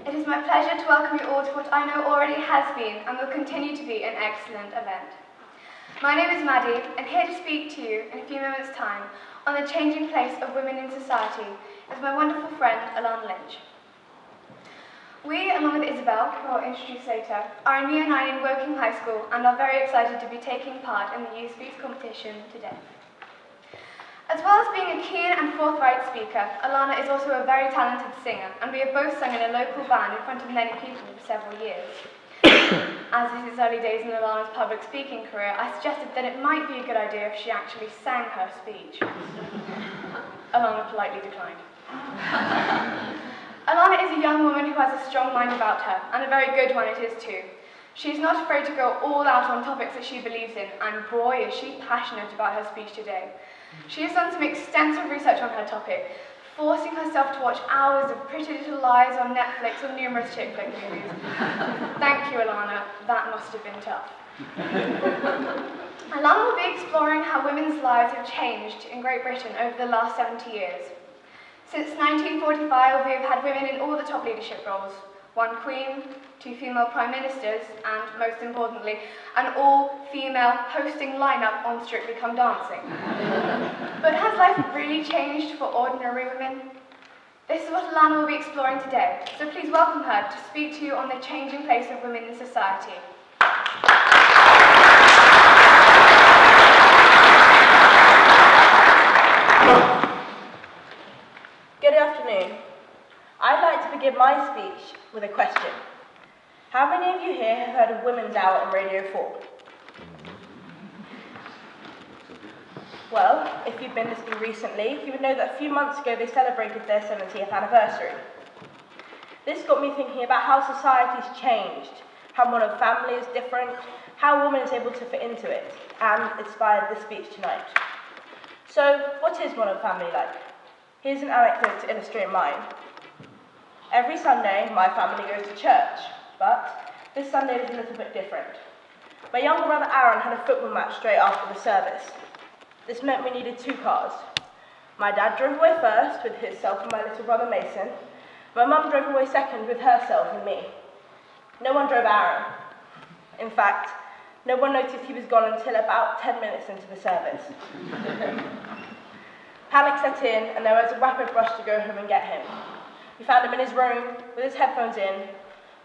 It is my pleasure to welcome you all to what I know already has been and will continue to be an excellent event. My name is Maddie, and here to speak to you in a few moments' time on the changing place of women in society is my wonderful friend, Alana Lynch. We, along with Isabel, who I'll introduce later, are in Year 9 in Woking High School and are very excited to be taking part in the Youth Speaks competition today. As well as being a keen and forthright speaker, Alana is also a very talented singer, and we have both sung in a local band in front of many people for several years. As this is early days in Alana's public speaking career, I suggested that it might be a good idea if she actually sang her speech. Alana politely declined. Alana is a young woman who has a strong mind about her, and a very good one it is too. She is not afraid to go all out on topics that she believes in, and boy is she passionate about her speech today. She has done some extensive research on her topic, forcing herself to watch hours of Pretty Little Lies on Netflix or numerous chick flick movies. Thank you, Alana. That must have been tough. Alana will be exploring how women's lives have changed in Great Britain over the last 70 years. Since 1945, we have had women in all the top leadership roles. 1 queen, 2 female prime ministers, and, most importantly, an all-female hosting lineup on Strictly Come Dancing. But has life really changed for ordinary women? This is what Alana will be exploring today, so please welcome her to speak to you on the changing place of women in society. Good afternoon. I'd like to begin my speech with a question. How many of you here have heard of Women's Hour on Radio 4? Well, if you've been listening recently, you would know that a few months ago they celebrated their 70th anniversary. This got me thinking about how society's changed, how modern family is different, how a woman is able to fit into it, and inspired this speech tonight. So, what is modern family like? Here's an anecdote to illustrate mine. Every Sunday, my family goes to church, but this Sunday was a little bit different. My younger brother Aaron had a football match straight after the service. This meant we needed 2 cars. My dad drove away first with himself and my little brother Mason. My mum drove away second with herself and me. No one drove Aaron. In fact, no one noticed he was gone until about 10 minutes into the service. Panic set in, and there was a rapid rush to go home and get him. We found him in his room, with his headphones in,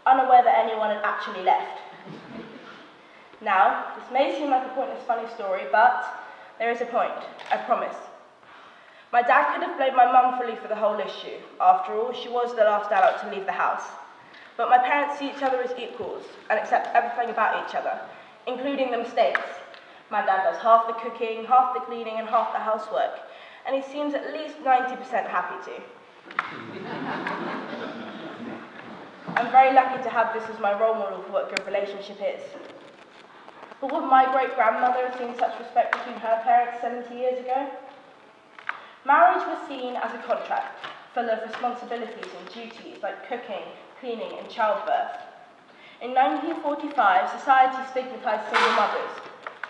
unaware that anyone had actually left. Now, this may seem like a pointless funny story, but there is a point, I promise. My dad could have blamed my mum fully for the whole issue. After all, she was the last adult to leave the house. But my parents see each other as equals, and accept everything about each other, including the mistakes. My dad does half the cooking, half the cleaning, and half the housework, and he seems at least 90% happy to. I'm very lucky to have this as my role model for what good relationship is. But would my great-grandmother have seen such respect between her parents 70 years ago? Marriage was seen as a contract, full of responsibilities and duties like cooking, cleaning, and childbirth. In 1945, society stigmatized single mothers,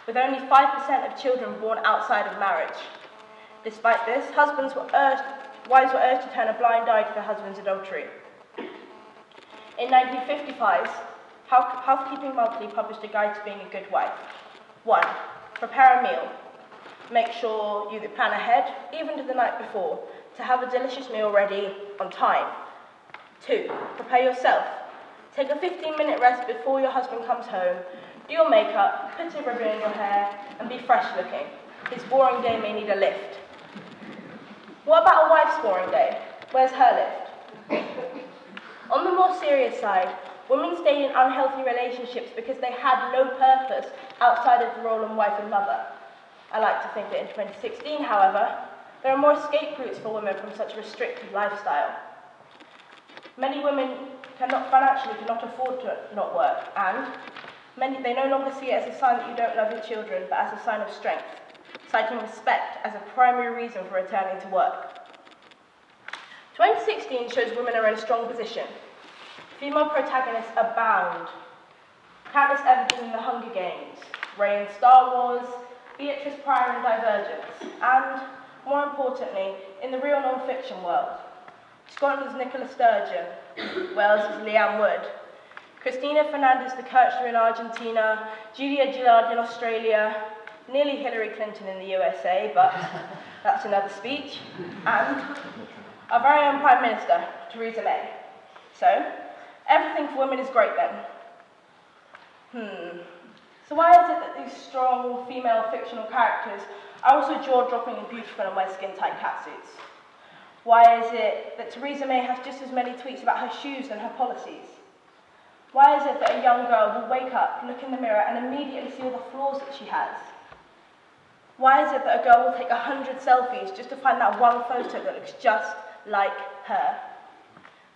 with only 5% of children born outside of marriage. Despite this, wives were urged to turn a blind eye to their husband's adultery. In 1955, Housekeeping Monthly published a guide to being a good wife. 1. Prepare a meal. Make sure you plan ahead, even to the night before, to have a delicious meal ready on time. 2. Prepare yourself. Take a 15-minute rest before your husband comes home. Do your makeup, put a ribbon in your hair, and be fresh looking. His boring day may need a lift. What about a wife's boring day? Where's her lift? On the more serious side, women stayed in unhealthy relationships because they had no purpose outside of the role of wife and mother. I like to think that in 2016, however, there are more escape routes for women from such a restrictive lifestyle. Many women cannot afford to not work, and they no longer see it as a sign that you don't love your children, but as a sign of strength, citing respect as a primary reason for returning to work. 2016 shows women are in a strong position. Female protagonists abound. Countless evidence in The Hunger Games, Rey in Star Wars, Beatrice Pryor in Divergence, and, more importantly, in the real non-fiction world. Scotland's Nicola Sturgeon, Wales's Leanne Wood, Cristina Fernandez de Kirchner in Argentina, Julia Gillard in Australia, nearly Hillary Clinton in the USA, but that's another speech, and our very own Prime Minister, Theresa May. So, everything for women is great then. So why is it that these strong female fictional characters are also jaw-dropping and beautiful and wear skin-tight catsuits? Why is it that Theresa May has just as many tweets about her shoes than her policies? Why is it that a young girl will wake up, look in the mirror, and immediately see all the flaws that she has? Why is it that a girl will take 100 selfies just to find that one photo that looks just like her?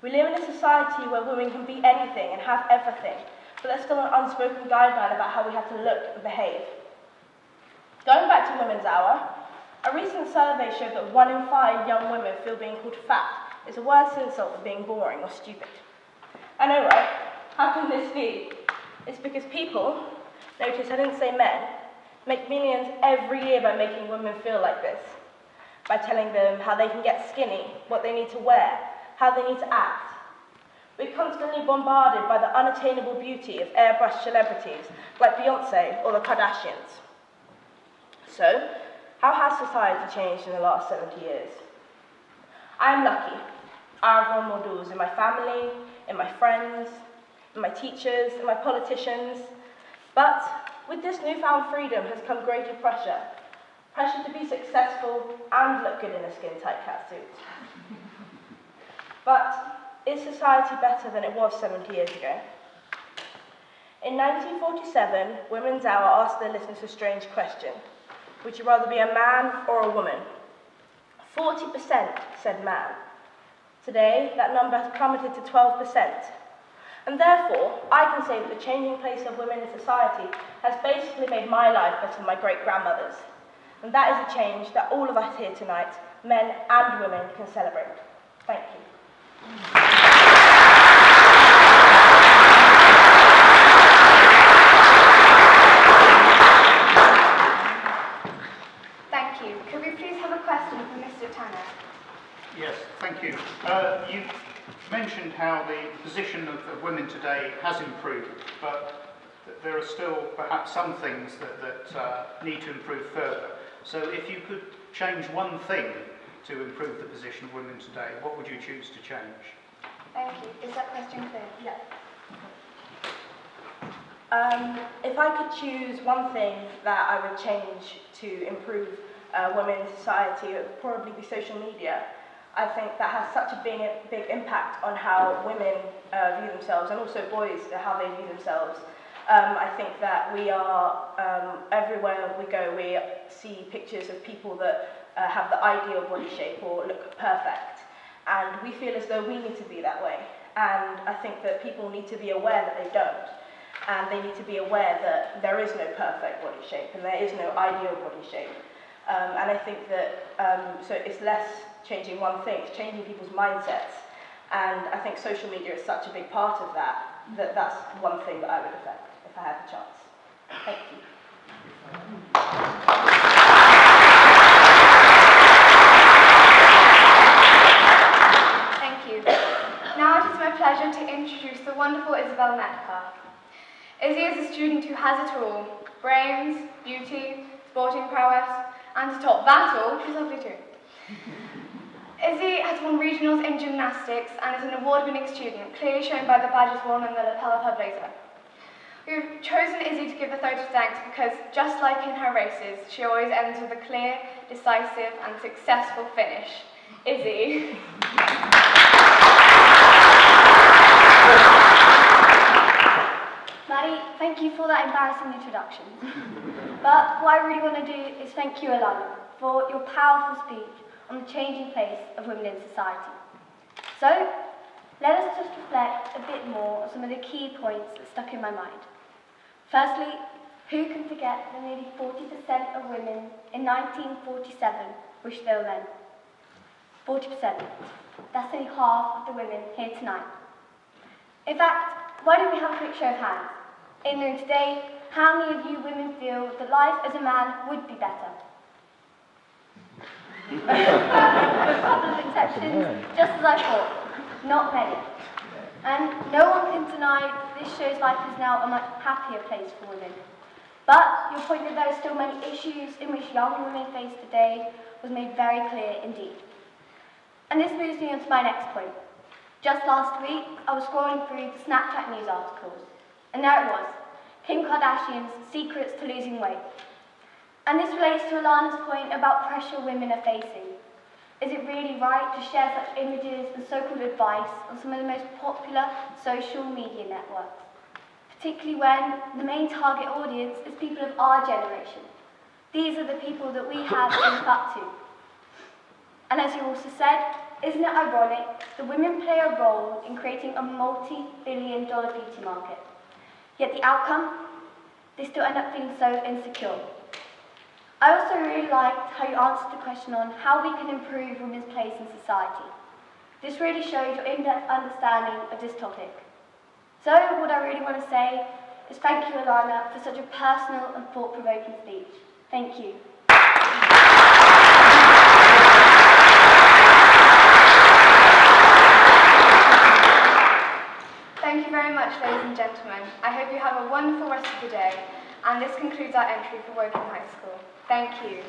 We live in a society where women can be anything and have everything, but there's still an unspoken guideline about how we have to look and behave. Going back to Women's Hour, a recent survey showed that 1 in 5 young women feel being called fat is a worse insult than being boring or stupid. I know, right? How can this be? It's because people, notice I didn't say men, make millions every year by making women feel like this, by telling them how they can get skinny, what they need to wear, how they need to act. We're constantly bombarded by the unattainable beauty of airbrushed celebrities like Beyoncé or the Kardashians. So, how has society changed in the last 70 years? I'm lucky. I have role models in my family, in my friends, in my teachers, in my politicians. But with this newfound freedom has come greater pressure. Pressure to be successful and look good in a skin-tight catsuit. But is society better than it was 70 years ago? In 1947, Women's Hour asked their listeners a strange question. Would you rather be a man or a woman? 40% said man. Today, that number has plummeted to 12%. And therefore, I can say that the changing place of women in society has basically made my life better than my great-grandmother's. And that is a change that all of us here tonight, men and women, can celebrate. Thank you. Thank you. Could we please have a question from Mr. Tanner? Yes, thank you. You mentioned how the position of women today has improved, but there are still perhaps some things that need to improve further. So if you could change one thing to improve the position of women today, what would you choose to change? Thank you. Is that question clear? Yeah. If I could choose one thing that I would change to improve women in society, it would probably be social media. I think that has such a big impact on how women view themselves, and also boys, how they view themselves. I think that we are, everywhere we go, we see pictures of people that have the ideal body shape or look perfect. And we feel as though we need to be that way. And I think that people need to be aware that they don't. And they need to be aware that there is no perfect body shape and there is no ideal body shape. And I think that, so it's less changing one thing, it's changing people's mindsets. And I think social media is such a big part of that, that's one thing that I would affect if I had the chance. Thank you. Thank you. Now it is my pleasure to introduce the wonderful Isabel Metcalf. Izzy is a student who has it all: brains, beauty, sporting prowess, and to top that all, she's lovely too. Izzy has won regionals in gymnastics and is an award-winning student, clearly shown by the badges worn on the lapel of her blazer. We've chosen Izzy to give a vote of thanks because, just like in her races, she always ends with a clear, decisive, and successful finish. Izzy. Maddie, thank you for that embarrassing introduction. But what I really want to do is thank you, Alana, for your powerful speech on the changing place of women in society. So, let us just reflect a bit more on some of the key points that stuck in my mind. Firstly, who can forget that nearly 40% of women in 1947 wished they were men? 40%. That's only half of the women here tonight. In fact, why don't we have a quick show of hands? In the room today, how many of you women feel that life as a man would be better? A couple of exceptions, just as I thought. Not many. And no one can deny that this shows life is now a much happier place for women. But your point that there are still many issues in which young women face today was made very clear indeed. And this moves me on to my next point. Just last week, I was scrolling through the Snapchat news articles, and there it was, Kim Kardashian's secrets to losing weight. And this relates to Alana's point about pressure women are facing. Is it really right to share such images and so-called advice on some of the most popular social media networks? Particularly when the main target audience is people of our generation. These are the people that we have to look up to. And as you also said, isn't it ironic that women play a role in creating a multi-billion-dollar beauty market? Yet the outcome? They still end up feeling so insecure. I also really liked how you answered the question on how we can improve women's place in society. This really showed your in-depth understanding of this topic. So what I really want to say is thank you, Alana, for such a personal and thought-provoking speech. Thank you. Thank you very much, ladies and gentlemen. I hope you have a wonderful rest of the day. And this concludes our entry for Woking High School. Thank you.